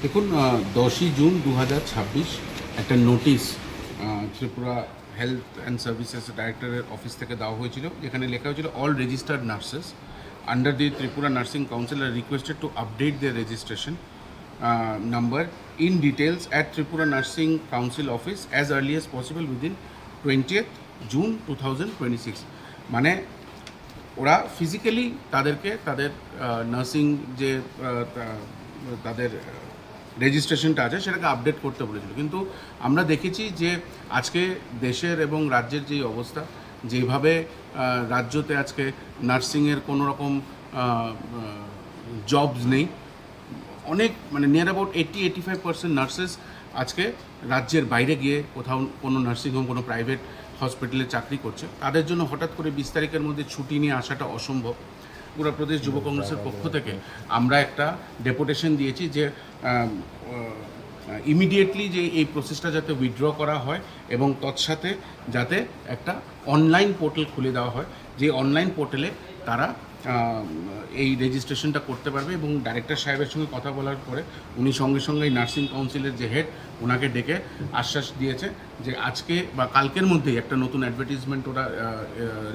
দেখুন, 10ই জুন 2026 একটা notice Tripura health and services ডাইরেক্টরের অফিস থেকে দেওয়া হয়েছিল, যেখানে লেখা হয়েছিল all registered nurses under the Tripura Nursing Council are requested to update their registration number in details at Tripura Nursing Council office as early as possible within 20th June 2026. মানে ওরা physically তাদেরকে তাদের নার্সিং যে তাদের রেজিস্ট্রেশনটা আছে সেটাকে update করতে বলেছিল, কিন্তু আমরা দেখেছি যে আজকে দেশের এবং রাজ্যের যেই অবস্থা, যেভাবে রাজ্যতে আজকে নার্সিংয়ের কোনো রকম জবস নেই, অনেক মানে নিয়ার অ্যাবাউট 80-85% নার্সেস আজকে রাজ্যের বাইরে গিয়ে কোথাও কোনো নার্সিংহোম, কোনো প্রাইভেট হসপিটালে চাকরি করছে। তাদের জন্য হঠাৎ করে 20 তারিখের মধ্যে ছুটি নিয়ে আসাটা অসম্ভব। পুরো প্রদেশ যুব কংগ্রেসের পক্ষ থেকে আমরা একটা ডেপুটেশন দিয়েছি যে ইমিডিয়েটলি যে এই প্রসেসটা যাতে উইথড্র করা হয় এবং তৎসাথে যাতে একটা অনলাইন পোর্টাল খুলে দেওয়া হয়, যে অনলাইন পোর্টালে তারা এই রেজিস্ট্রেশনটা করতে পারবে। এবং ডাইরেক্টর সাহেবের সঙ্গে কথা বলার পরে উনি সঙ্গে সঙ্গে এই নার্সিং কাউন্সিলের যে হেড ওনাকে ডেকে আশ্বাস দিয়েছে যে আজকে বা কালকের মধ্যেই একটা নতুন অ্যাডভার্টিজমেন্ট ওরা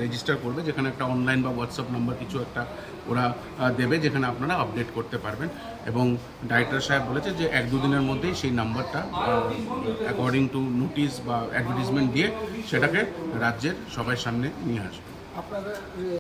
রেজিস্টার করবে, যেখানে একটা অনলাইন বা হোয়াটসঅ্যাপ নাম্বার কিছু একটা ওরা দেবে, যেখানে আপনারা আপডেট করতে পারবেন। এবং ডাইরেক্টর সাহেব বলেছে যে 1-2 দিনের মধ্যেই সেই নাম্বারটা অ্যাকর্ডিং টু নোটিশ বা অ্যাডভার্টিজমেন্ট দিয়ে সেটাকে রাজ্যের সবার সামনে নিয়ে আসবে।